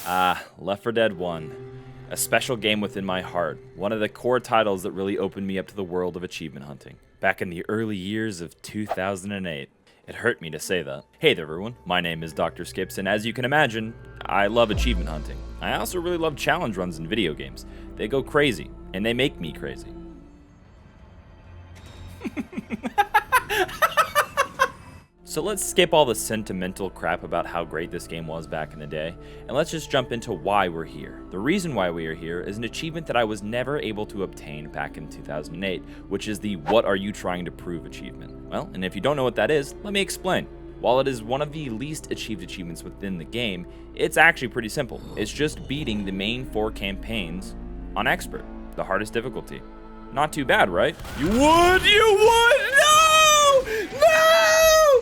Left 4 Dead 1. A special game within my heart. One of the core titles that really opened me up to the world of achievement hunting. Back in the early years of 2008. It hurt me to say that. Hey there everyone, my name is Dr. Skips, and as you can imagine, I love achievement hunting. I also really love challenge runs in video games. They go crazy, and they make me crazy. So let's skip all the sentimental crap about how great this game was back in the day, and let's just jump into why we're here. The reason why we are here is an achievement that I was never able to obtain back in 2008, which is the What Are You Trying to Prove achievement. Well, and if you don't know what that is, let me explain. While it is one of the least achieved achievements within the game, it's actually pretty simple. It's just beating the main 4 campaigns on Expert, the hardest difficulty. Not too bad, right? You would! No! No!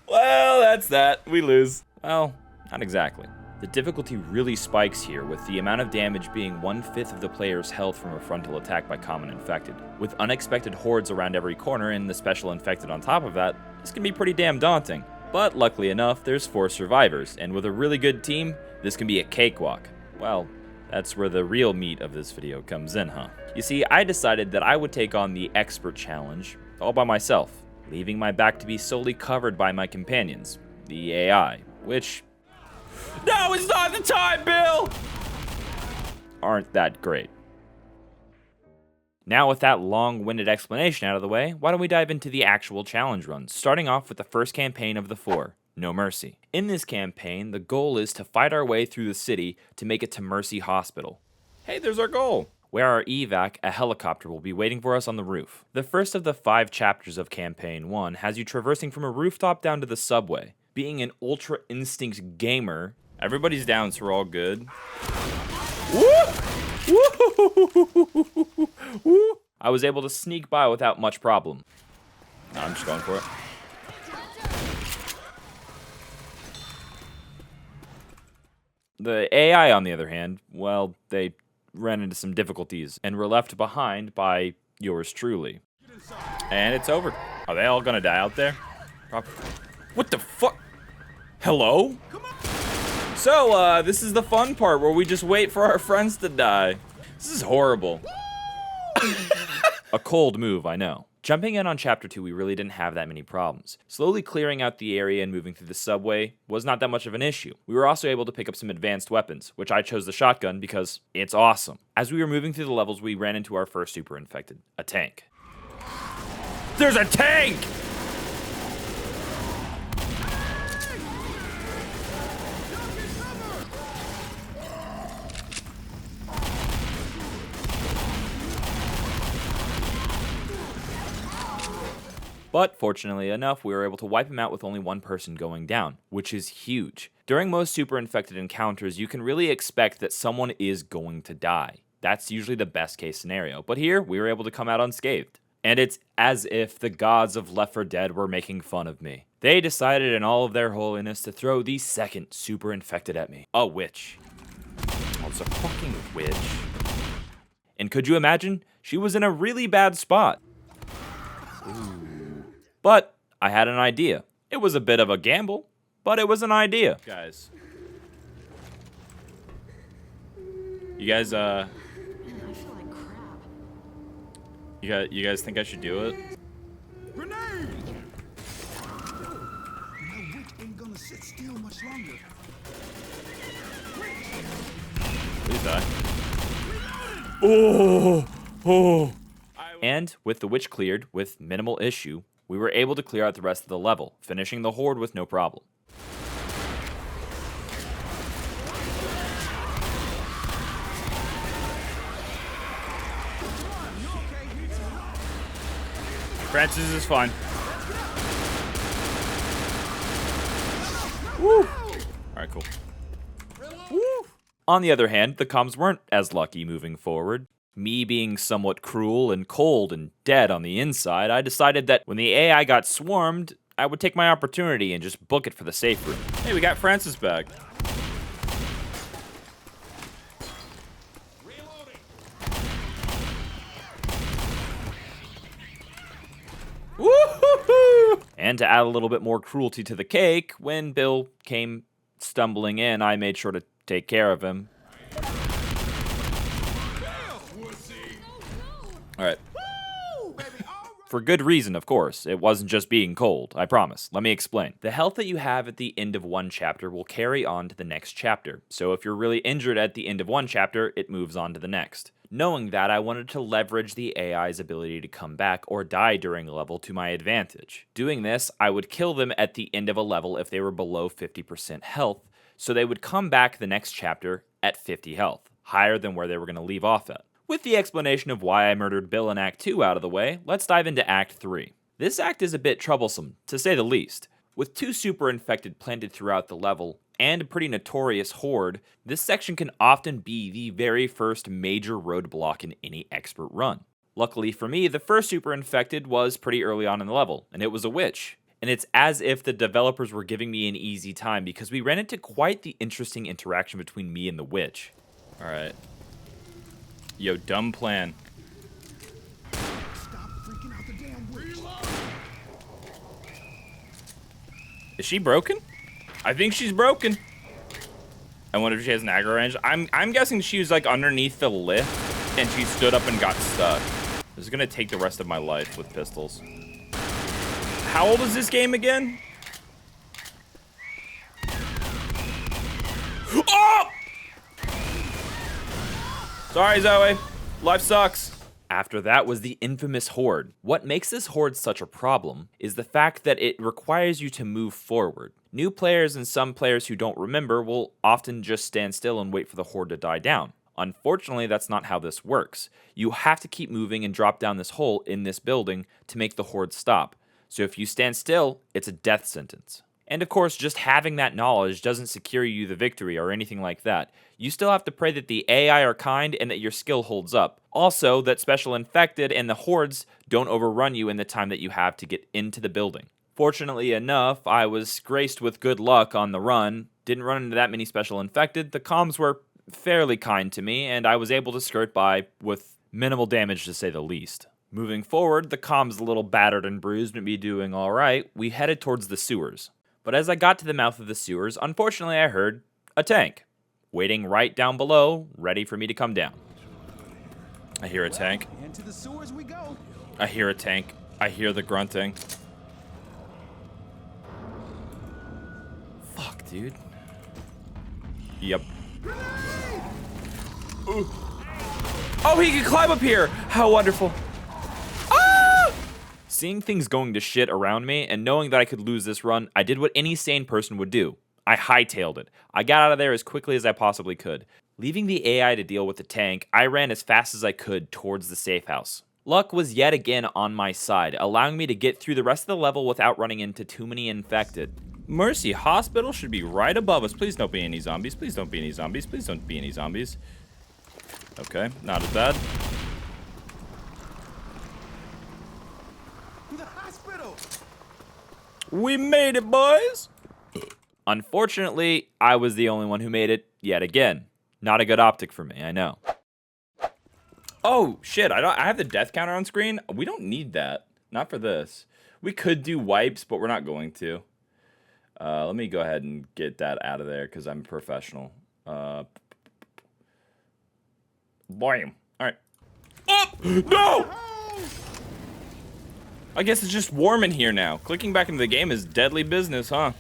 Well, that's that. We lose. Well, not exactly. The difficulty really spikes here, with the amount of damage being 1/5 of the player's health from a frontal attack by common infected. With unexpected hordes around every corner and the special infected on top of that, this can be pretty damn daunting. But luckily enough, there's 4 survivors, and with a really good team, this can be a cakewalk. Well, that's where the real meat of this video comes in, huh? You see, I decided that I would take on the Expert Challenge all by myself, leaving my back to be solely covered by my companions, the AI, which... No, it's not the time, Bill! Aren't that great. Now with that long-winded explanation out of the way, why don't we dive into the actual challenge run, starting off with the first campaign of the 4, No Mercy. In this campaign, the goal is to fight our way through the city to make it to Mercy Hospital. Hey, there's our goal! Where our evac, a helicopter, will be waiting for us on the roof. The first of the 5 chapters of Campaign 1 has you traversing from a rooftop down to the subway. Being an Ultra Instinct gamer, everybody's down, so we're all good. Woo! Woo! I was able to sneak by without much problem. No, I'm just going for it. The AI, on the other hand, well, they ran into some difficulties and were left behind by yours truly. And it's over. Are they all gonna die out there? What the fuck? Hello? So, this is the fun part where we just wait for our friends to die. This is horrible. A cold move, I know. Jumping in on Chapter 2, we really didn't have that many problems. Slowly clearing out the area and moving through the subway was not that much of an issue. We were also able to pick up some advanced weapons, which I chose the shotgun because it's awesome. As we were moving through the levels, we ran into our first super infected, a tank. There's a tank! But fortunately enough, we were able to wipe him out with only 1 person going down, which is huge. During most super infected encounters, you can really expect that someone is going to die. That's usually the best case scenario, but here, we were able to come out unscathed. And it's as if the gods of Left 4 Dead were making fun of me. They decided in all of their holiness to throw the second super infected at me. A witch. Oh, it's a fucking witch. And could you imagine? She was in a really bad spot. Ooh. But I had an idea. It was a bit of a gamble, but it was an idea. Guys. You guys, You guys think I should do it? Grenade! My witch ain't gonna sit still much longer. Please die. Oh. And with the witch cleared with minimal issue, we were able to clear out the rest of the level, finishing the horde with no problem. Francis is fine. Woo! Alright, cool. Woo! On the other hand, the comms weren't as lucky moving forward. Me being somewhat cruel and cold and dead on the inside, I decided that when the AI got swarmed, I would take my opportunity and just book it for the safe room. Hey, we got Francis back. Woo-hoo-hoo! And to add a little bit more cruelty to the cake, when Bill came stumbling in, I made sure to take care of him. Alright. For good reason, of course. It wasn't just being cold, I promise. Let me explain. The health that you have at the end of one chapter will carry on to the next chapter. So if you're really injured at the end of one chapter, it moves on to the next. Knowing that, I wanted to leverage the AI's ability to come back or die during a level to my advantage. Doing this, I would kill them at the end of a level if they were below 50% health, so they would come back the next chapter at 50 health, higher than where they were going to leave off at. With the explanation of why I murdered Bill in Act 2 out of the way, let's dive into Act 3. This act is a bit troublesome, to say the least. With 2 super infected planted throughout the level, and a pretty notorious horde, this section can often be the very first major roadblock in any expert run. Luckily for me, the first super infected was pretty early on in the level, and it was a witch. And it's as if the developers were giving me an easy time because we ran into quite the interesting interaction between me and the witch. Alright. Yo, dumb plan. Stop freaking out the damn witch. Is she broken? I think she's broken. I wonder if she has an aggro range. I'm guessing she was like underneath the lift and she stood up and got stuck. This is gonna take the rest of my life with pistols. How old is this game again? Oh! Sorry, Zoe. Life sucks. After that was the infamous horde. What makes this horde such a problem is the fact that it requires you to move forward. New players and some players who don't remember will often just stand still and wait for the horde to die down. Unfortunately, that's not how this works. You have to keep moving and drop down this hole in this building to make the horde stop. So if you stand still, it's a death sentence. And of course, just having that knowledge doesn't secure you the victory or anything like that. You still have to pray that the AI are kind and that your skill holds up. Also, that Special Infected and the hordes don't overrun you in the time that you have to get into the building. Fortunately enough, I was graced with good luck on the run. Didn't run into that many Special Infected. The comms were fairly kind to me, and I was able to skirt by with minimal damage to say the least. Moving forward, the comms a little battered and bruised, but be doing alright. We headed towards the sewers. But as I got to the mouth of the sewers, unfortunately I heard a tank waiting right down below, ready for me to come down. I hear a tank. Into the sewers we go. I hear a tank. I hear the grunting. Fuck, dude. Yep. Ooh. Oh, he can climb up here! How wonderful. Seeing things going to shit around me and knowing that I could lose this run, I did what any sane person would do. I hightailed it. I got out of there as quickly as I possibly could. Leaving the AI to deal with the tank, I ran as fast as I could towards the safe house. Luck was yet again on my side, allowing me to get through the rest of the level without running into too many infected. Mercy Hospital should be right above us. Please don't be any zombies. Please don't be any zombies. Please don't be any zombies. Okay, not as bad. We made it, boys! Unfortunately, I was the only one who made it yet again. Not a good optic for me, I know. Oh, shit, I have the death counter on screen. We don't need that. Not for this. We could do wipes, but we're not going to. Let me go ahead and get that out of there, because I'm a professional. Bam. Alright. Oh! No! I guess it's just warm in here now. Clicking back into the game is deadly business, huh?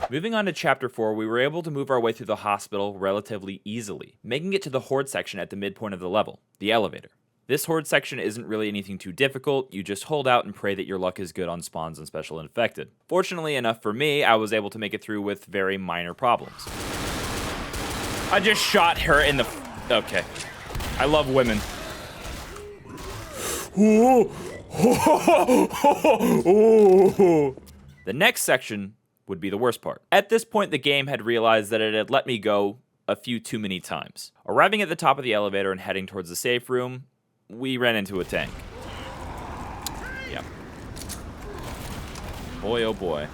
Moving on to Chapter 4, we were able to move our way through the hospital relatively easily, making it to the horde section at the midpoint of the level, the elevator. This horde section isn't really anything too difficult, you just hold out and pray that your luck is good on spawns and Special Infected. Fortunately enough for me, I was able to make it through with very minor problems. I just shot her in the... Okay. I love women. The next section would be the worst part. At this point, the game had realized that it had let me go a few too many times. Arriving at the top of the elevator and heading towards the safe room, we ran into a tank. Yep. Boy, oh boy.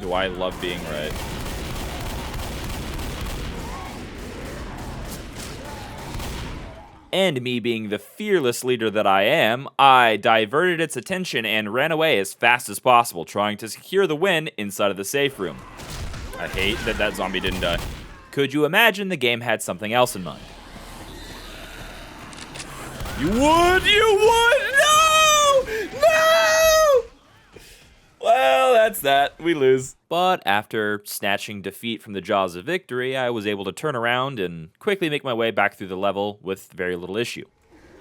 Do I love being right. And me being the fearless leader that I am, I diverted its attention and ran away as fast as possible, trying to secure the win inside of the safe room. I hate that that zombie didn't die. Could you imagine the game had something else in mind? You would? No! No! Well, that's that. We lose. But after snatching defeat from the jaws of victory, I was able to turn around and quickly make my way back through the level with very little issue.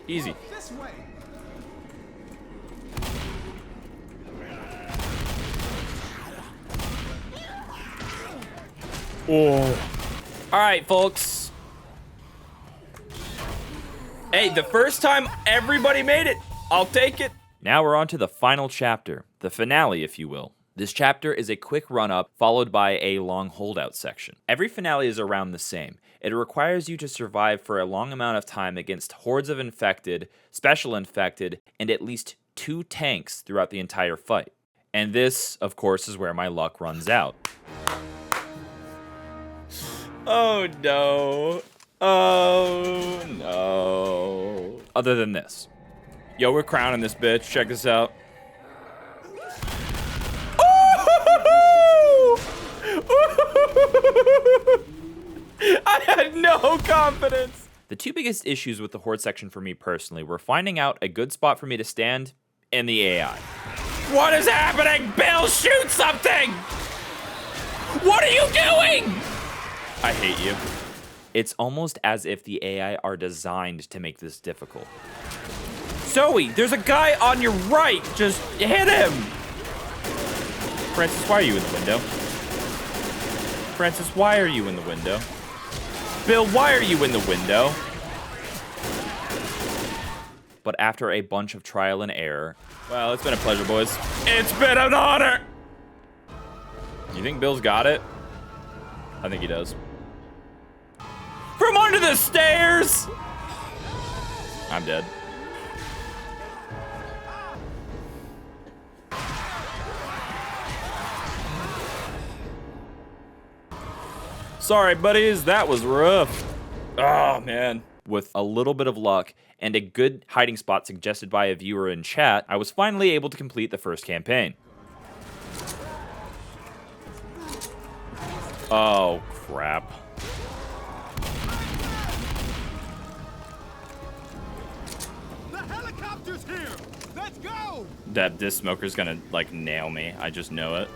Easy. This way. Oh. All right, folks. Hey, the first time everybody made it. I'll take it. Now we're on to the final chapter, the finale, if you will. This chapter is a quick run-up followed by a long holdout section. Every finale is around the same. It requires you to survive for a long amount of time against hordes of infected, special infected, and at least 2 tanks throughout the entire fight. And this, of course, is where my luck runs out. Oh no. Oh no. Other than this. Yo, we're crowning this bitch. Check this out. I had no confidence. The 2 biggest issues with the horde section for me personally were finding out a good spot for me to stand and the AI. What is happening? Bill, shoot something! What are you doing? I hate you. It's almost as if the AI are designed to make this difficult. Zoe, there's a guy on your right. Just hit him. Francis, why are you in the window? Francis, why are you in the window? Bill, why are you in the window? But after a bunch of trial and error, well, it's been a pleasure, boys. It's been an honor. You think Bill's got it? I think he does. From under the stairs! I'm dead. Sorry, buddies, that was rough. Oh, man. With a little bit of luck and a good hiding spot suggested by a viewer in chat, I was finally able to complete the first campaign. Oh, crap. The helicopter's here. Let's go. This smoker's gonna, like, nail me. I just know it.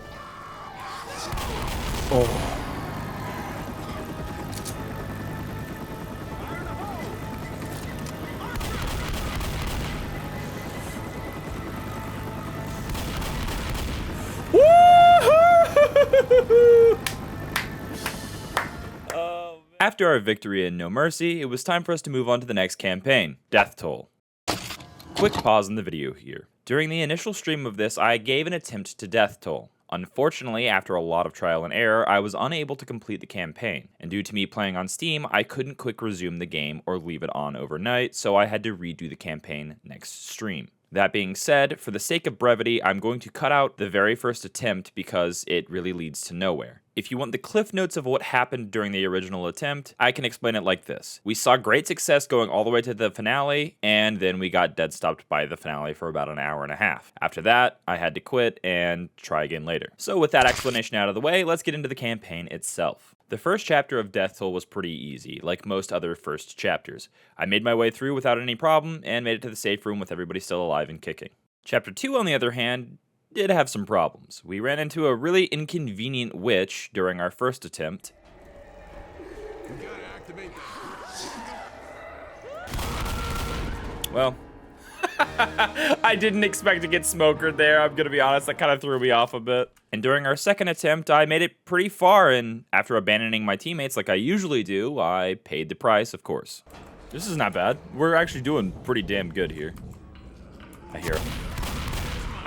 Oh. After our victory in No Mercy, it was time for us to move on to the next campaign, Death Toll. Quick pause in the video here. During the initial stream of this, I gave an attempt to Death Toll. Unfortunately, after a lot of trial and error, I was unable to complete the campaign, and due to me playing on Steam, I couldn't quick resume the game or leave it on overnight, so I had to redo the campaign next stream. That being said, for the sake of brevity, I'm going to cut out the very first attempt because it really leads to nowhere. If you want the cliff notes of what happened during the original attempt, I can explain it like this. We saw great success going all the way to the finale, and then we got dead stopped by the finale for about an hour and a half. After that, I had to quit and try again later. So with that explanation out of the way, let's get into the campaign itself. The first chapter of Death Toll was pretty easy, like most other first chapters. I made my way through without any problem, and made it to the safe room with everybody still alive and kicking. Chapter 2, on the other hand, did have some problems. We ran into a really inconvenient witch during our first attempt. We gotta activate Well, I didn't expect to get smokered there, I'm gonna be honest, that kind of threw me off a bit. And during our second attempt, I made it pretty far, and after abandoning my teammates like I usually do, I paid the price, of course. This is not bad. We're actually doing pretty damn good here. I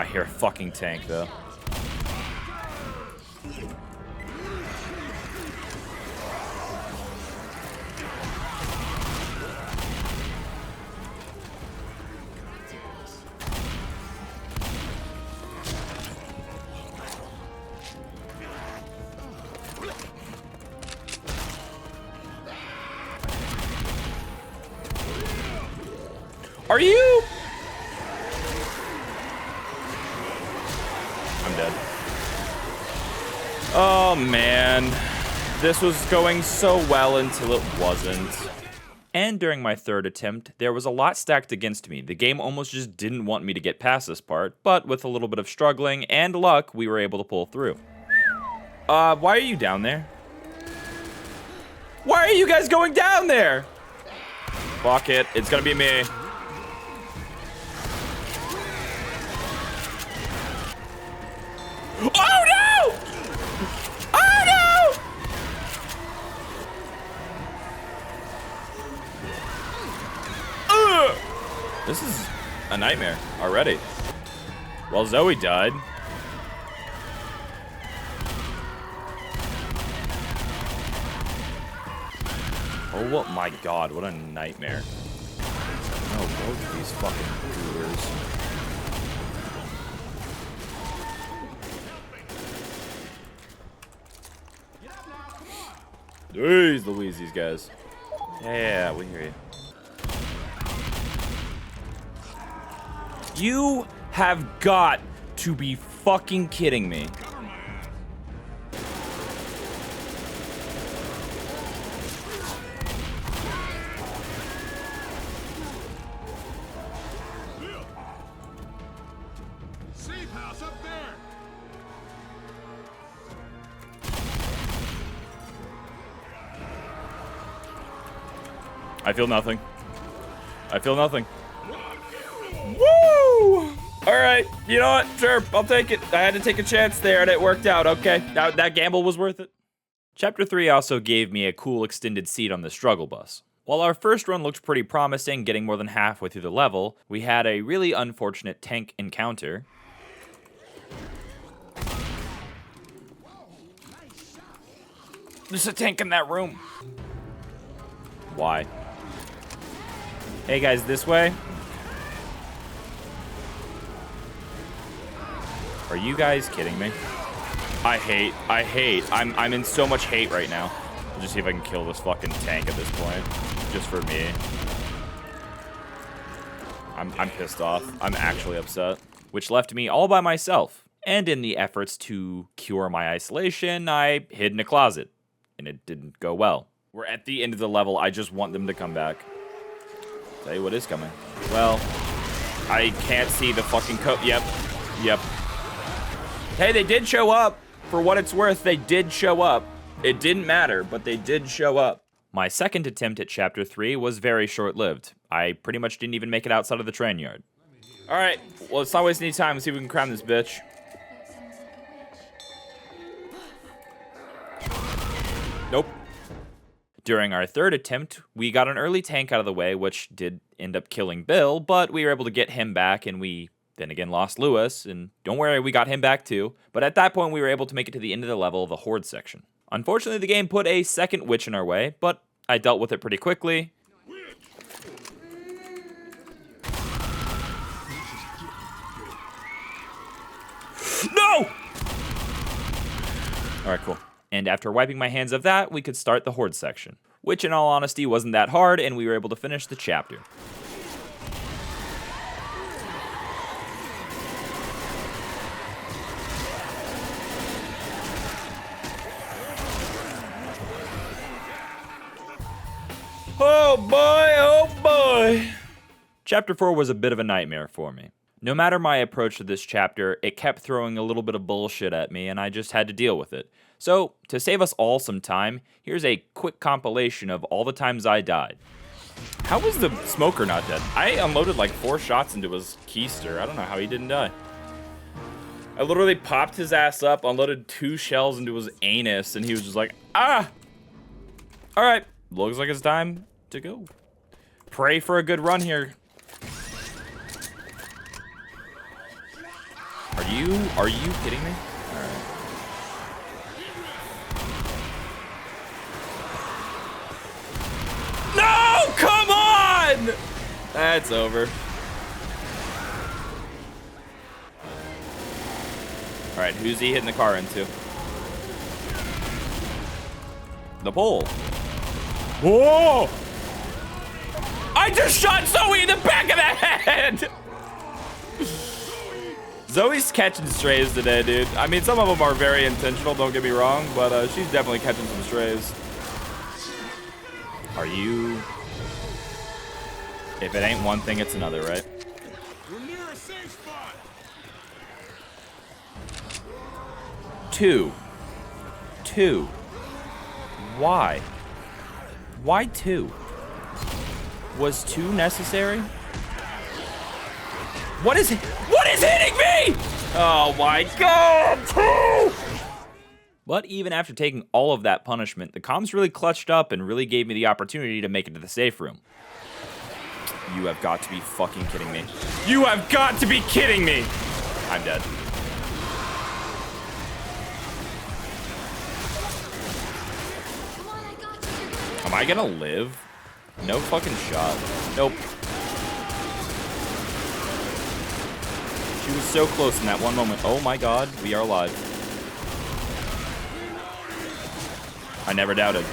hear a fucking tank, though. Are you? I'm dead. Oh, man. This was going so well until it wasn't. And during my third attempt, there was a lot stacked against me. The game almost just didn't want me to get past this part, but with a little bit of struggling and luck, we were able to pull through. Why are you down there? Why are you guys going down there? Fuck it, it's gonna be me. Oh no! Oh no! Ugh! This is a nightmare already. Well, Zoe died. Oh my god, what a nightmare. Oh, both of these fucking coolers. Jeez Louise, these guys. Yeah, we hear you. You have got to be fucking kidding me. Safe house up there. I feel nothing. I feel nothing. Woo! Alright, you know what? Sure, I'll take it. I had to take a chance there and it worked out, okay? That gamble was worth it. Chapter 3 also gave me a cool extended seat on the struggle bus. While our first run looked pretty promising, getting more than halfway through the level, we had a really unfortunate tank encounter. There's a tank in that room. Why? Hey guys, this way. Are you guys kidding me? I hate. I'm in so much hate right now. I'll just see if I can kill this fucking tank at this point. Just for me. I'm pissed off. I'm actually upset. Which left me all by myself. And in the efforts to cure my isolation, I hid in a closet. And it didn't go well. We're at the end of the level. I just want them to come back. Tell you what is coming. Well, I can't see the fucking code. Yep. Hey, they did show up. For what it's worth, they did show up. It didn't matter, but they did show up. My second attempt at Chapter 3 was very short-lived. I pretty much didn't even make it outside of the train yard. Alright, well, let's not waste any time. Let's see if we can cram this bitch. Nope. During our third attempt, we got an early tank out of the way, which did end up killing Bill, but we were able to get him back, and we then again lost Lewis, and don't worry, we got him back too. But at that point, we were able to make it to the end of the level of the Horde section. Unfortunately, the game put a second witch in our way, but I dealt with it pretty quickly. No! Alright, cool. And after wiping my hands of that, we could start the Horde section, which in all honesty wasn't that hard, and we were able to finish the chapter. Oh boy! Chapter 4 was a bit of a nightmare for me. No matter my approach to this chapter, it kept throwing a little bit of bullshit at me, and I just had to deal with it. So, to save us all some time, here's a quick compilation of all the times I died. How was the smoker not dead? I unloaded like 4 shots into his keister. I don't know how he didn't die. I literally popped his ass up, unloaded 2 shells into his anus, and he was just like, ah! Alright, looks like it's time to go. Pray for a good run here. Are you kidding me? Alright. No! Come on! That's over. Alright, who's he hitting the car into? The pole. Whoa! I just shot Zoe in the back of the head! Zoe's catching strays today, dude. I mean, some of them are very intentional, don't get me wrong, but she's definitely catching some strays. Are you... If it ain't one thing, it's another, right? We're near a safe spot. 2. Why? Why 2? Was 2 necessary? What is hitting me? Oh my god, 2! But even after taking all of that punishment, the comms really clutched up and really gave me the opportunity to make it to the safe room. You have got to be fucking kidding me. You have got to be kidding me! I'm dead. Am I gonna live? No fucking shot. Nope. She was so close in that one moment. Oh my god, we are alive. I never doubted.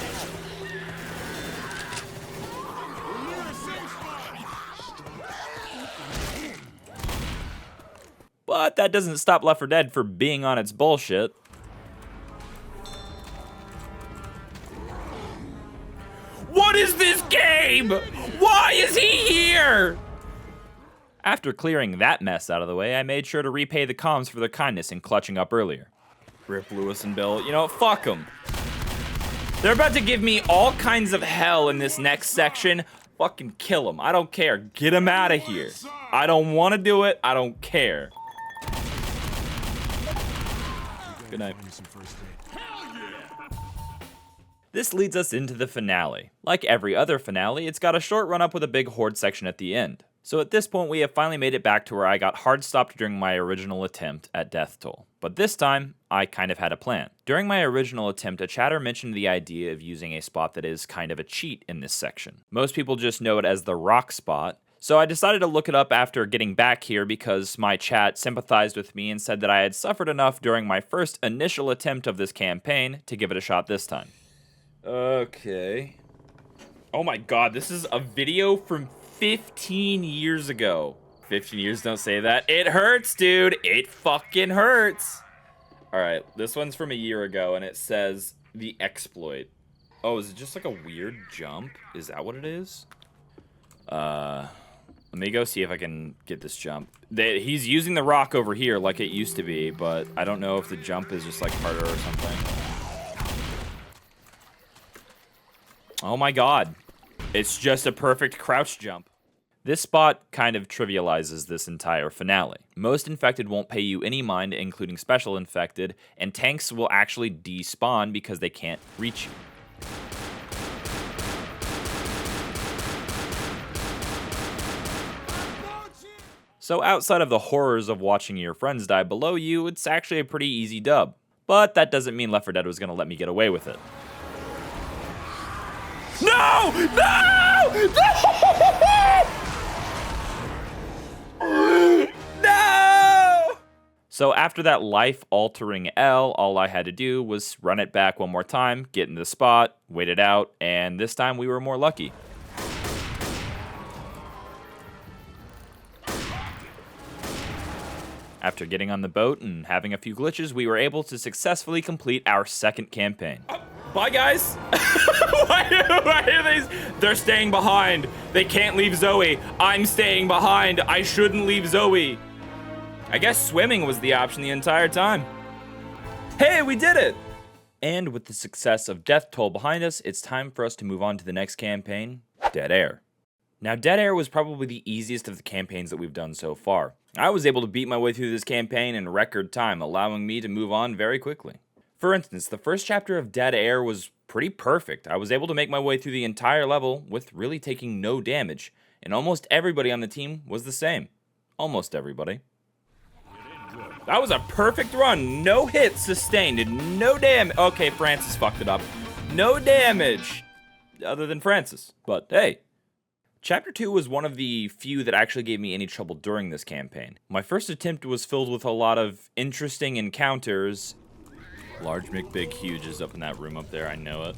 But that doesn't stop Left 4 Dead from being on its bullshit. What is this game? Why is he here? After clearing that mess out of the way, I made sure to repay the comms for their kindness in clutching up earlier. Rip Lewis and Bill. You know, fuck them. They're about to give me all kinds of hell in this next section. Fucking kill them. I don't care. Get them out of here. I don't want to do it. I don't care. Good night. This leads us into the finale. Like every other finale, it's got a short run-up with a big horde section at the end. So at this point, we have finally made it back to where I got hard stopped during my original attempt at Death Toll. But this time, I kind of had a plan. During my original attempt, a chatter mentioned the idea of using a spot that is kind of a cheat in this section. Most people just know it as the rock spot, so I decided to look it up after getting back here because my chat sympathized with me and said that I had suffered enough during my first initial attempt of this campaign to give it a shot this time. Okay. Oh my god, this is a video from 15 years ago. 15 years, don't say that. It hurts, dude. It fucking hurts. Alright, this one's from a year ago, and it says, the exploit. Oh, is it just like a weird jump? Is that what it is? Let me go see if I can get this jump. He's using the rock over here like it used to be, but I don't know if the jump is just like harder or something. Oh my god. It's just a perfect crouch jump. This spot kind of trivializes this entire finale. Most infected won't pay you any mind, including special infected, and tanks will actually despawn because they can't reach you. So outside of the horrors of watching your friends die below you, it's actually a pretty easy dub. But that doesn't mean Left 4 Dead was going to let me get away with it. No! No! No! No! So after that life-altering L, all I had to do was run it back one more time, get in the spot, wait it out, and this time we were more lucky. After getting on the boat and having a few glitches, we were able to successfully complete our second campaign. Bye, guys. why are these? They're staying behind. They can't leave Zoe. I'm staying behind. I shouldn't leave Zoe. I guess swimming was the option the entire time. Hey, we did it. And with the success of Death Toll behind us, it's time for us to move on to the next campaign, Dead Air. Now, Dead Air was probably the easiest of the campaigns that we've done so far. I was able to beat my way through this campaign in record time, allowing me to move on very quickly. For instance, the first chapter of Dead Air was pretty perfect. I was able to make my way through the entire level with really taking no damage, and almost everybody on the team was the same. Almost everybody. That was a perfect run. No hits sustained and no damage. Okay, Francis fucked it up. No damage, other than Francis, but hey. Chapter 2 was one of the few that actually gave me any trouble during this campaign. My first attempt was filled with a lot of interesting encounters. Large McBig Huge is up in that room up there, I know it.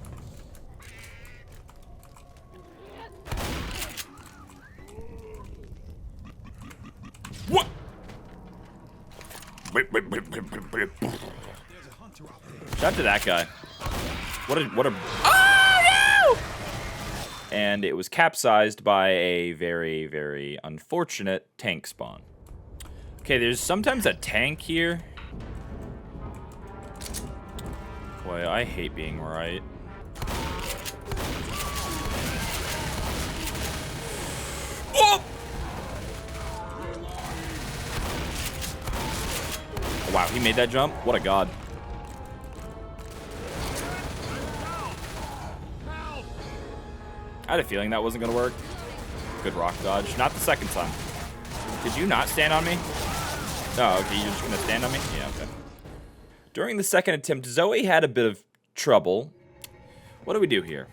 What? Shout out to that guy. What a oh no! And it was capsized by a very, very unfortunate tank spawn. Okay, there's sometimes a tank here. Boy, I hate being right. Oh! Wow, he made that jump? What a god. I had a feeling that wasn't going to work. Good rock dodge. Not the second time. Did you not stand on me? Oh, okay, you're just going to stand on me? Yeah, okay. During the second attempt, Zoe had a bit of trouble. What do we do here?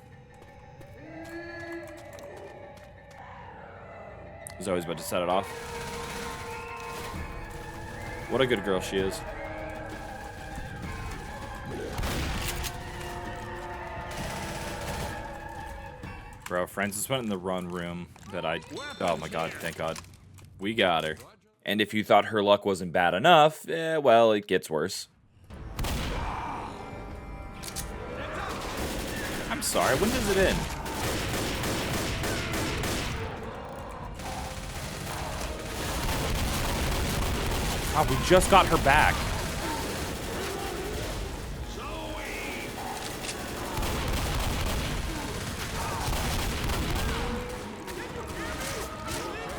Zoe's about to set it off. What a good girl she is. Bro, Francis went in the run room that oh my god, thank god. We got her. And if you thought her luck wasn't bad enough, well, it gets worse. I'm sorry, when does it end? Oh, we just got her back.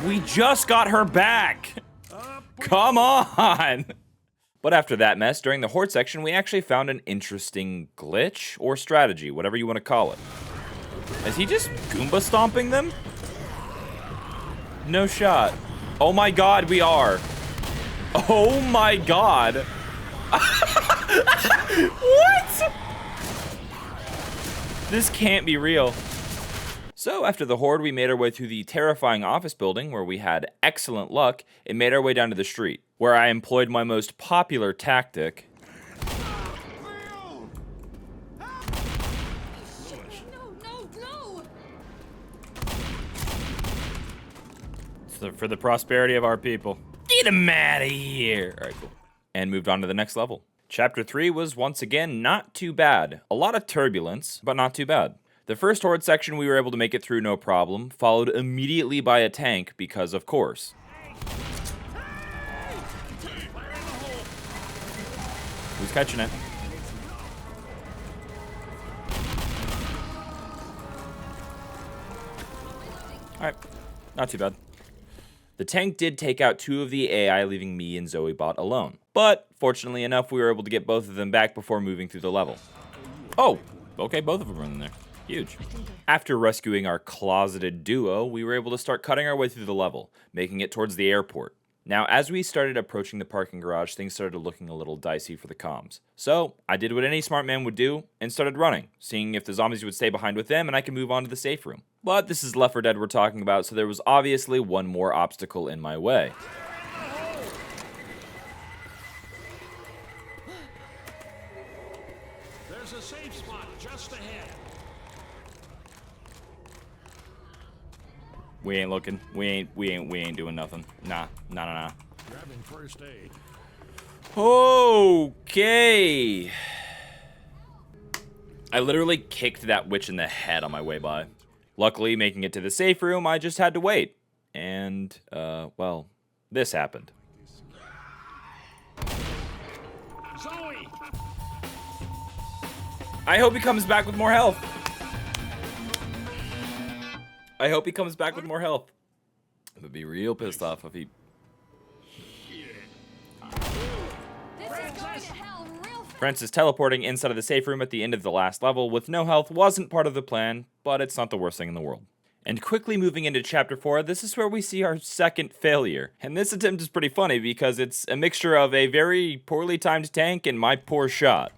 We just got her back. Come on. But after that mess, during the horde section, we actually found an interesting glitch or strategy, whatever you want to call it. Is he just Goomba stomping them? No shot. Oh my god, we are. Oh my god. What? This can't be real. So after the horde, we made our way through the terrifying office building where we had excellent luck and made our way down to the street, where I employed my most popular tactic. So for the prosperity of our people. Get him out of here. All right, cool. And moved on to the next level. Chapter 3 was once again not too bad. A lot of turbulence, but not too bad. The first horde section we were able to make it through no problem, followed immediately by a tank because of course. Who's catching it? Alright, not too bad. The tank did take out 2 of the AI, leaving me and ZoeBot alone. But, fortunately enough, we were able to get both of them back before moving through the level. Oh, okay, both of them are in there. Huge. After rescuing our closeted duo, we were able to start cutting our way through the level, making it towards the airport. Now, as we started approaching the parking garage, things started looking a little dicey for the comms. So, I did what any smart man would do and started running, seeing if the zombies would stay behind with them and I could move on to the safe room. But this is Left 4 Dead we're talking about, so there was obviously one more obstacle in my way. There's a safe spot just ahead. We ain't looking. We ain't doing nothing. Nah. Grabbing first aid. Okay. I literally kicked that witch in the head on my way by. Luckily, making it to the safe room, I just had to wait. And, well, this happened. Zoe! I hope he comes back with more health. I hope he comes back with more health. I would be real pissed off if he... Francis teleporting inside of the safe room at the end of the last level with no health wasn't part of the plan, but it's not the worst thing in the world. And quickly moving into Chapter 4, this is where we see our second failure. And this attempt is pretty funny because it's a mixture of a very poorly timed tank and my poor shot.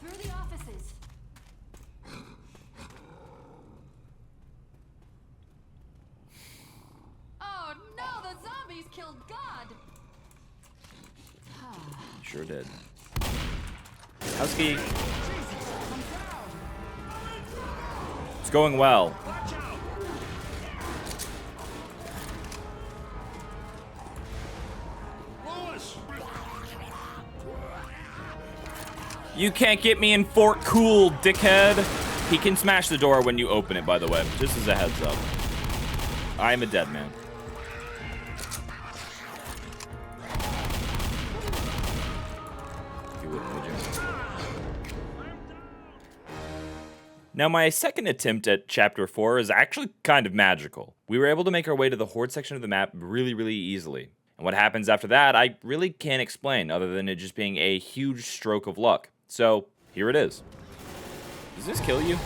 Through the offices. Oh no, the zombies killed God. Sure did. Howski. It's going well. You can't get me in Fort Cool, dickhead. He can smash the door when you open it, by the way, just as a heads up. I am a dead man. You wouldn't, would you? Now, my second attempt at Chapter 4 is actually kind of magical. We were able to make our way to the Horde section of the map really, really easily. And what happens after that, I really can't explain, other than it just being a huge stroke of luck. So, here it is. Does this kill you?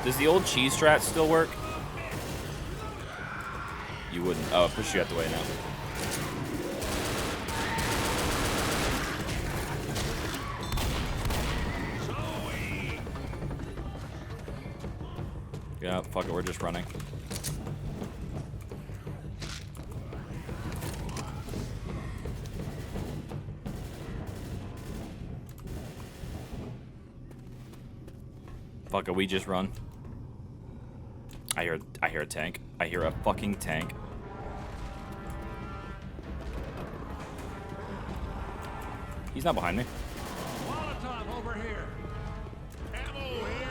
Does the old cheese strat still work? You wouldn't. Oh, it pushed you out the way now. Yeah, fuck it, we're just running. Fuck it, we just run. I hear a tank. I hear a fucking tank. He's not behind me. Molotov over here. Ammo here.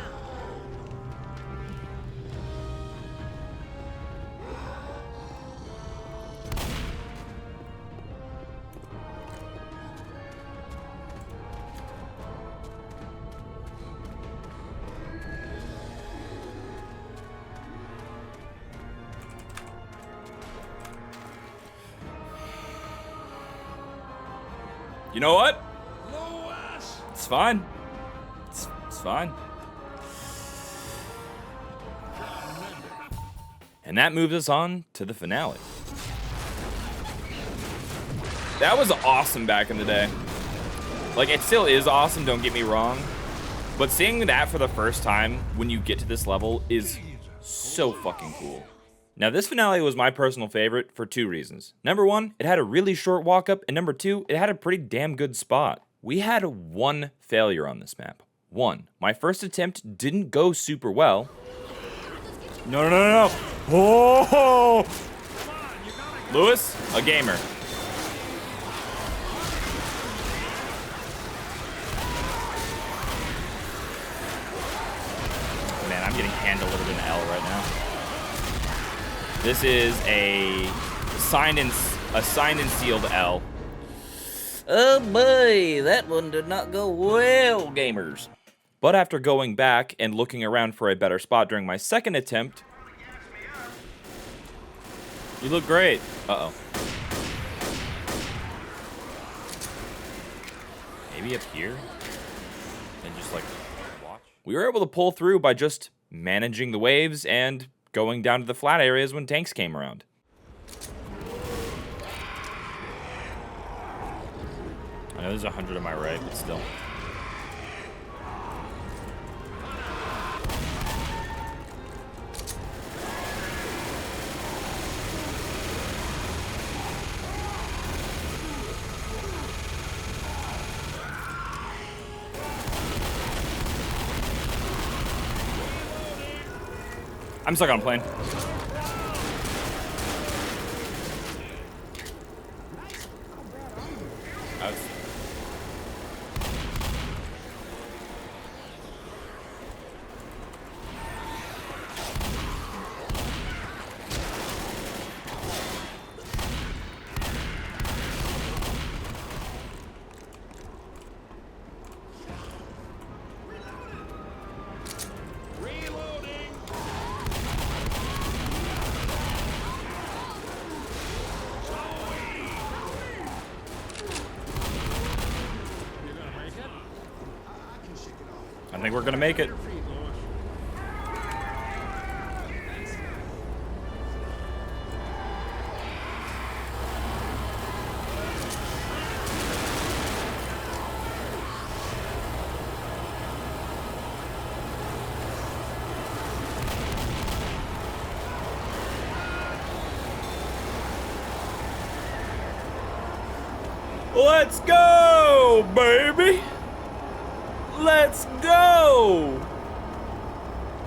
You know what? Lewis! It's fine. It's fine. And that moves us on to the finale. That was awesome back in the day. Like, it still is awesome, don't get me wrong. But seeing that for the first time when you get to this level is so fucking cool. Now, this finale was my personal favorite for two reasons. Number one, it had a really short walk up, and number two, it had a pretty damn good spot. We had one failure on this map. One. My first attempt didn't go super well. No. Oh! Lewis, a gamer. Man, I'm getting handled a little bit in L right now. This is a signed and sealed L. Oh boy, that one did not go well, gamers. But after going back and looking around for a better spot during my second attempt, you look great. Uh-oh. Maybe up here? And just like watch? We were able to pull through by just managing the waves and going down to the flat areas when tanks came around. I know there's 100 on my right, but still. I'm stuck on plane. I think we're gonna make it. Let's go, baby! Let's go!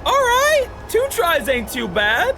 Alright, 2 tries ain't too bad!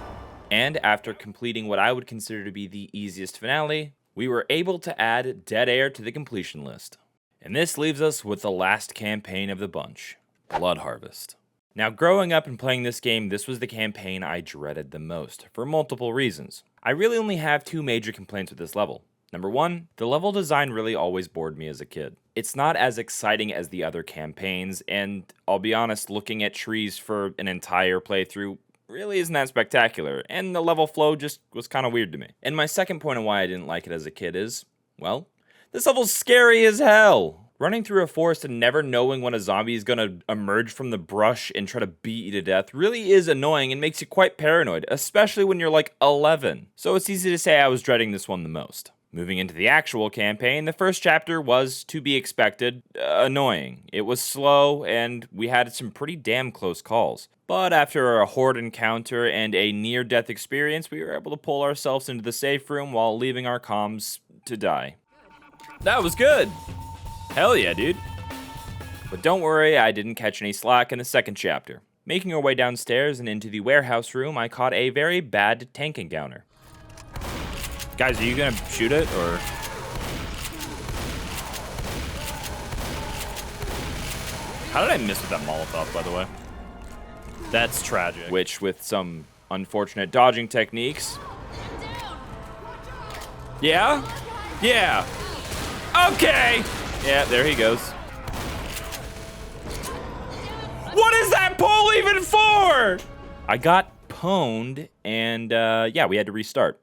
And after completing what I would consider to be the easiest finale, we were able to add Dead Air to the completion list. And this leaves us with the last campaign of the bunch, Blood Harvest. Now, growing up and playing this game, this was the campaign I dreaded the most, for multiple reasons. I really only have two major complaints with this level. Number one, the level design really always bored me as a kid. It's not as exciting as the other campaigns, and I'll be honest, looking at trees for an entire playthrough really isn't that spectacular, and the level flow just was kind of weird to me. And my second point on why I didn't like it as a kid is, well, this level's scary as hell. Running through a forest and never knowing when a zombie is gonna emerge from the brush and try to beat you to death really is annoying and makes you quite paranoid, especially when you're like 11. So it's easy to say I was dreading this one the most. Moving into the actual campaign, the first chapter was, to be expected, annoying. It was slow, and we had some pretty damn close calls. But after a horde encounter and a near-death experience, we were able to pull ourselves into the safe room while leaving our comms to die. That was good! Hell yeah, dude. But don't worry, I didn't catch any slack in the second chapter. Making our way downstairs and into the warehouse room, I caught a very bad tank encounter. Guys, are you gonna shoot it, or? How did I miss with that Molotov, by the way? That's tragic. Which, with some unfortunate dodging techniques. Yeah? Yeah. Okay! Yeah, there he goes. What is that pole even for? I got pwned, and yeah, we had to restart.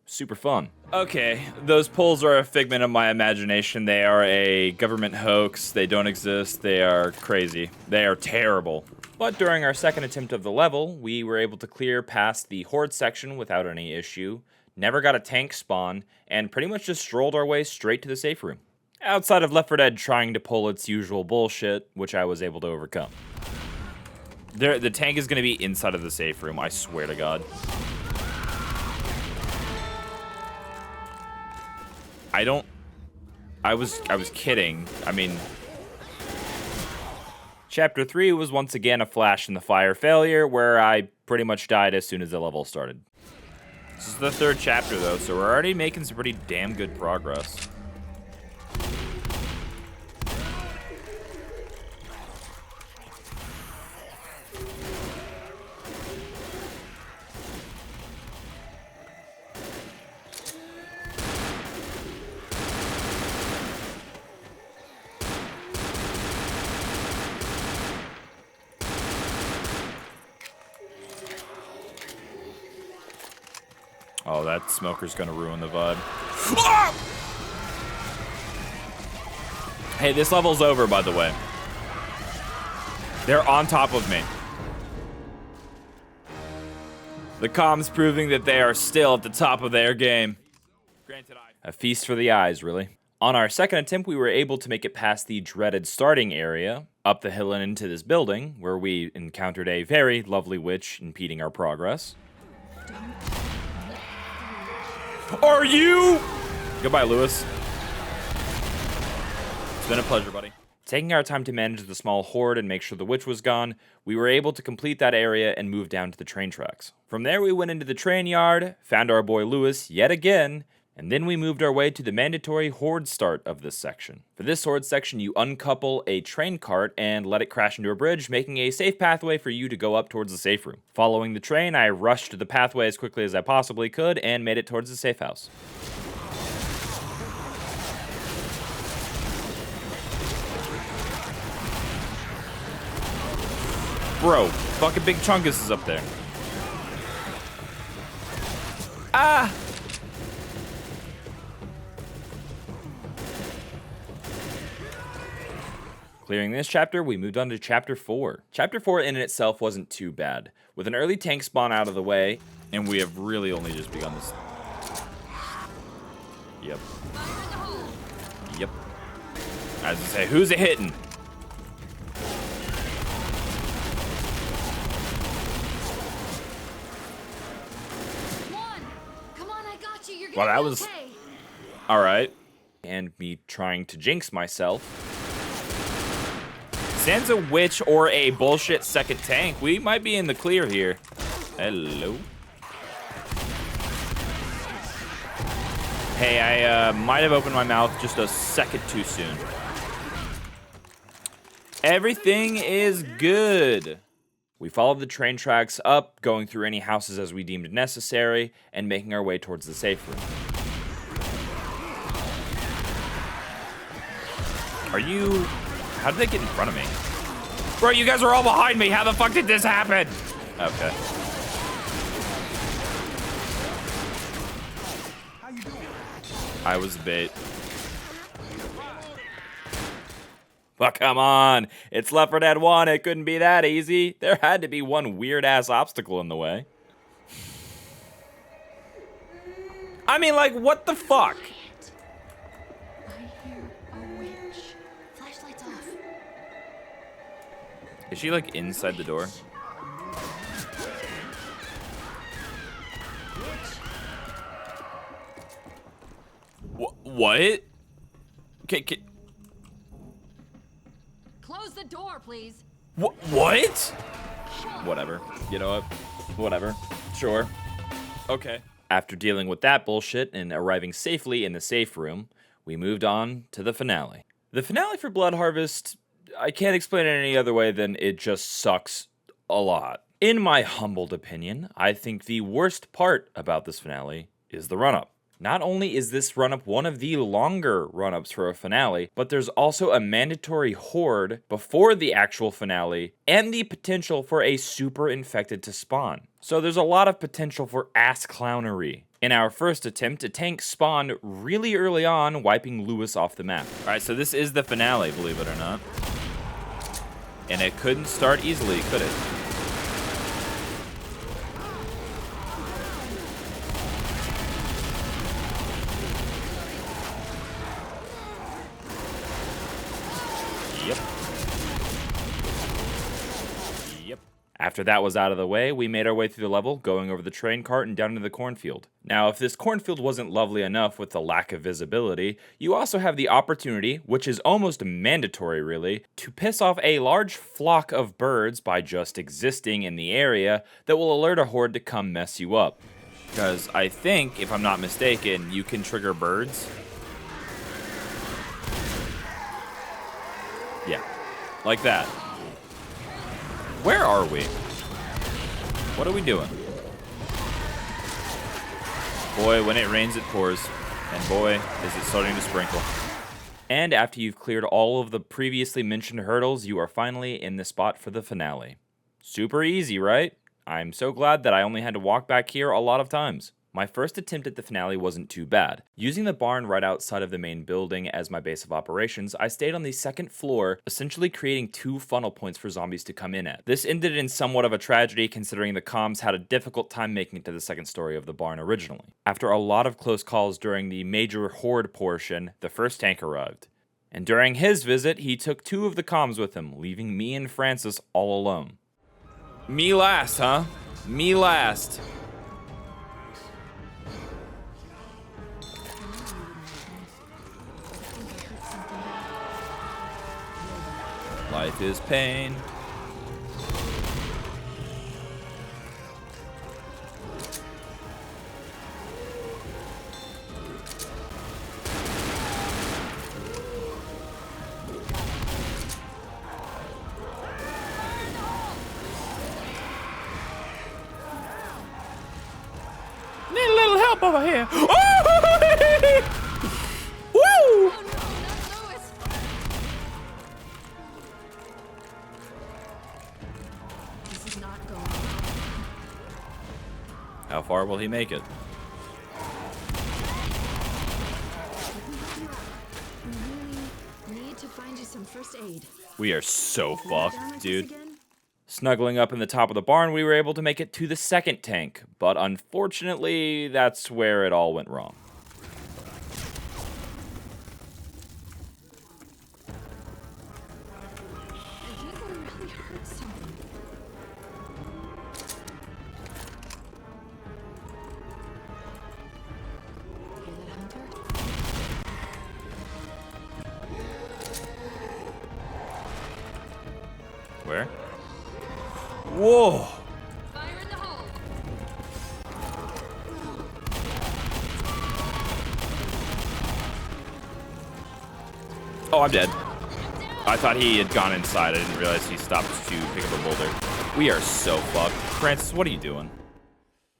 Super fun. Okay, those poles are a figment of my imagination. They are a government hoax. They don't exist. They are crazy. They are terrible. But during our second attempt of the level, we were able to clear past the horde section without any issue, never got a tank spawn, and pretty much just strolled our way straight to the safe room. Outside of Left 4 Dead trying to pull its usual bullshit, which I was able to overcome. The tank is going to be inside of the safe room, I swear to God. I was kidding. I mean, Chapter 3 was once again a flash in the fire failure, where I pretty much died as soon as the level started. This is the third chapter, though, so we're already making some pretty damn good progress. Oh, that smoker's gonna ruin the vibe. Ah! Hey, this level's over, by the way. They're on top of me. The comms proving that they are still at the top of their game. Granted, a feast for the eyes, really. On our second attempt, we were able to make it past the dreaded starting area, up the hill and into this building, where we encountered a very lovely witch impeding our progress. Are you? Goodbye, Lewis. It's been a pleasure, buddy. Taking our time to manage the small horde and make sure the witch was gone, we were able to complete that area and move down to the train tracks. From there, we went into the train yard, found our boy Lewis yet again, and then we moved our way to the mandatory horde start of this section. For this horde section, you uncouple a train cart and let it crash into a bridge, making a safe pathway for you to go up towards the safe room. Following the train, I rushed the pathway as quickly as I possibly could and made it towards the safe house. Bro, fucking Big Chungus is up there. Ah! Clearing this chapter, we moved on to Chapter 4. Chapter 4 in itself wasn't too bad. With an early tank spawn out of the way, and we have really only just begun this. Yep. Yep. I was gonna say, who's it hitting? Come on, I got you. You're Well, gonna that be was okay. all right. And me trying to jinx myself. Sans a witch or a bullshit second tank, we might be in the clear here. Hello. Hey, I might have opened my mouth just a second too soon. Everything is good. We followed the train tracks up, going through any houses as we deemed necessary, and making our way towards the safe room. How did they get in front of me? Bro, you guys are all behind me. How the fuck did this happen? Okay. I was the bait. But come on, it's Left 4 Dead 1. It couldn't be that easy. There had to be one weird-ass obstacle in the way. I mean, like, what the fuck? I hear a witch. Flashlights off. Is she, like, inside the door? What? Okay. Close the door, please. What? Whatever. You know what? Whatever. Sure. Okay. After dealing with that bullshit and arriving safely in the safe room, we moved on to the finale. The finale for Blood Harvest, I can't explain it any other way than it just sucks a lot. In my humbled opinion, I think the worst part about this finale is the run-up. Not only is this run-up one of the longer run-ups for a finale, but there's also a mandatory horde before the actual finale, and the potential for a super infected to spawn. So there's a lot of potential for ass clownery. In our first attempt, a tank spawned really early on, wiping Lewis off the map. Alright, so this is the finale, believe it or not. And it couldn't start easily, could it? Yep. After that was out of the way, we made our way through the level, going over the train cart and down into the cornfield. Now, if this cornfield wasn't lovely enough with the lack of visibility, you also have the opportunity, which is almost mandatory really, to piss off a large flock of birds by just existing in the area that will alert a horde to come mess you up. Because I think, if I'm not mistaken, you can trigger birds. Yeah, like that. Where are we? What are we doing? Boy, when it rains, it pours. And boy, is it starting to sprinkle. And after you've cleared all of the previously mentioned hurdles, you are finally in the spot for the finale. Super easy, right? I'm so glad that I only had to walk back here a lot of times. My first attempt at the finale wasn't too bad. Using the barn right outside of the main building as my base of operations, I stayed on the second floor, essentially creating 2 funnel points for zombies to come in at. This ended in somewhat of a tragedy considering the comms had a difficult time making it to the second story of the barn originally. After a lot of close calls during the major horde portion, the first tank arrived. And during his visit, he took 2 of the comms with him, leaving me and Francis all alone. Me last, huh? Me last. Life is pain. Need a little help over here. Woo! Oh no, not Lewis. This is not going well. How far will he make it? We need to find you some first aid. We are so Down like fucked, this dude. again? Snuggling up in the top of the barn, we were able to make it to the second tank, but unfortunately, that's where it all went wrong. I think we really hurt something. Hear that, Hunter? Where? Whoa! Fire in the hole. Oh, I'm dead. I'm down. I thought he had gone inside. I didn't realize he stopped to pick up a boulder. We are so fucked. Francis, what are you doing?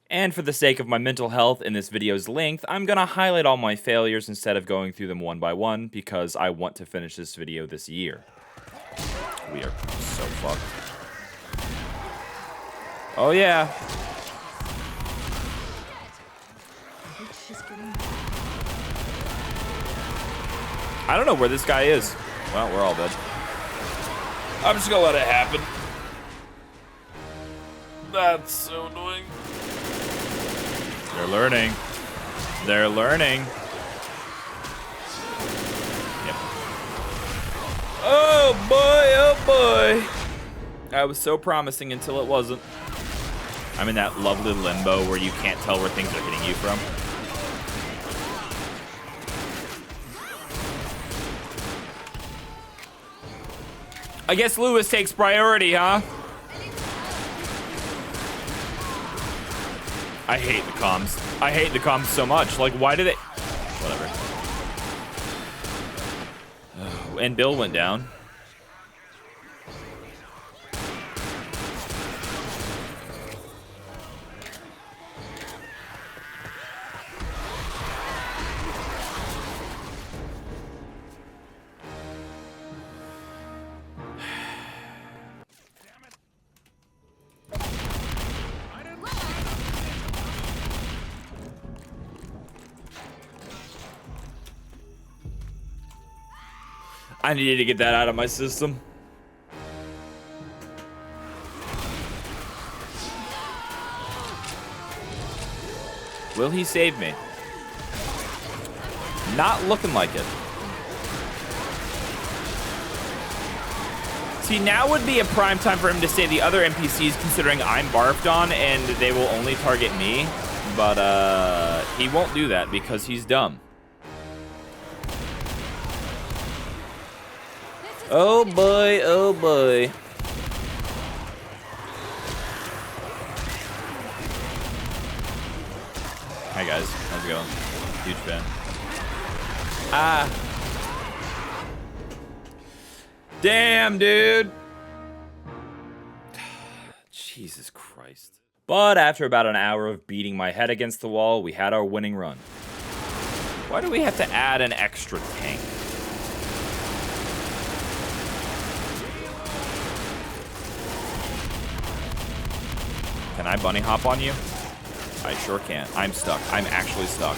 And for the sake of my mental health in this video's length, I'm gonna highlight all my failures instead of going through them one by one because I want to finish this video this year. We are so fucked. Oh yeah. I don't know where this guy is. Well, we're all dead. I'm just gonna let it happen. That's so annoying. They're learning. They're learning. Yep. Oh boy, oh boy. I was so promising until it wasn't. I'm in that lovely limbo where you can't tell where things are hitting you from. I guess Lewis takes priority, huh? I hate the comms. I hate the comms so much. Like, why do they... Whatever. And Bill went down. I needed to get that out of my system. Will he save me? Not looking like it. See, now would be a prime time for him to save the other NPCs, considering I'm barfed on and they will only target me. But he won't do that because he's dumb. Oh boy, oh boy. Hi guys, how's it going? Huge fan. Ah. Damn, dude. Jesus Christ. But after about an hour of beating my head against the wall, we had our winning run. Why do we have to add an extra tank? Can I bunny hop on you? I sure can. I'm stuck. I'm actually stuck.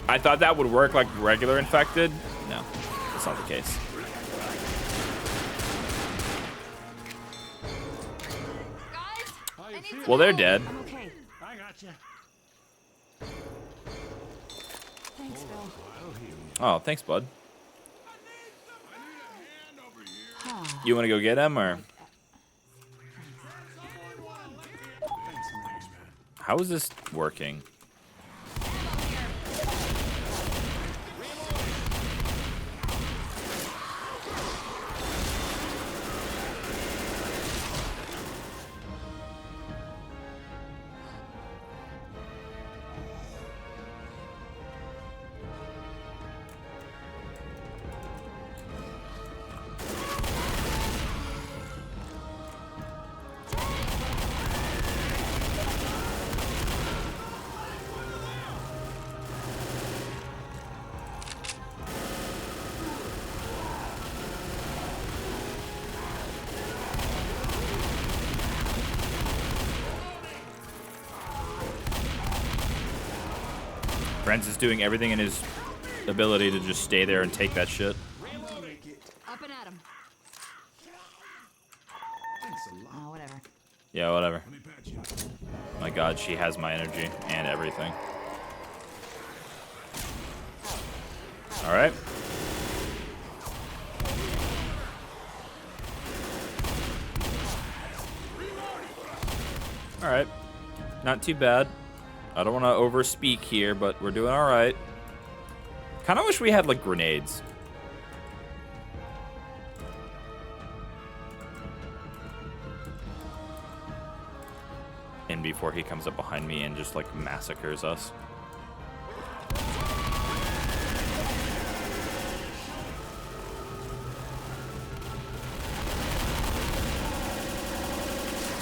I thought that would work like regular infected. No, that's not the case. Well, they're dead. I'm okay. I got you. Thanks, Bill. Oh, thanks, bud. You want to go get him, or? How is this working? Brent's is doing everything in his ability to just stay there and take that shit. Up and at him. Oh, whatever. Yeah, whatever. My god, she has my energy and everything. Alright. Alright. Not too bad. I don't want to overspeak here, but we're doing alright. Kind of wish we had, like, grenades. And before he comes up behind me and just, like, massacres us.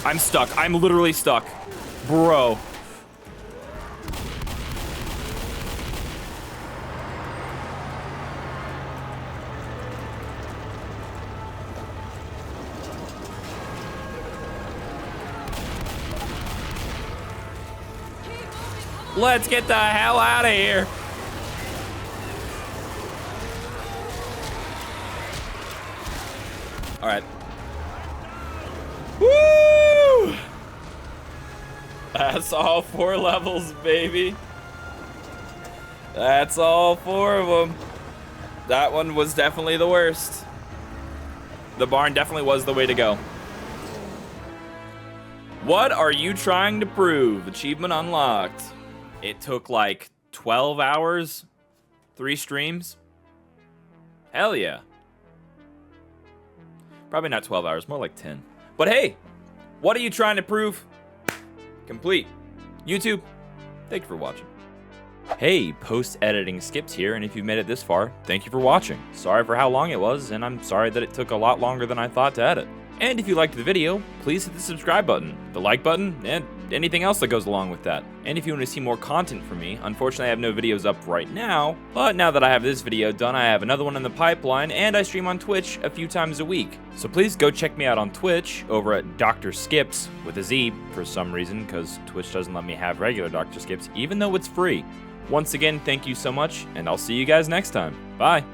I'm stuck. I'm literally stuck. Bro. Let's get the hell out of here. All right. Woo! That's all 4 levels, baby. That's all 4 of them. That one was definitely the worst. The barn definitely was the way to go. What are you trying to prove? Achievement unlocked. It took like 12 hours, 3 streams. Hell yeah. Probably not 12 hours, more like 10. But hey, what are you trying to prove? Complete. YouTube, thank you for watching. Hey, post-editing Skips here, and if you've made it this far, thank you for watching. Sorry for how long it was, and I'm sorry that it took a lot longer than I thought to edit. And if you liked the video, please hit the subscribe button, the like button, and anything else that goes along with that. And if you want to see more content from me, unfortunately I have no videos up right now, but now that I have this video done, I have another one in the pipeline, and I stream on Twitch a few times a week. So please go check me out on Twitch over at Dr. Skips with a Z for some reason, because Twitch doesn't let me have regular Dr. Skips, even though it's free. Once again, thank you so much, and I'll see you guys next time. Bye.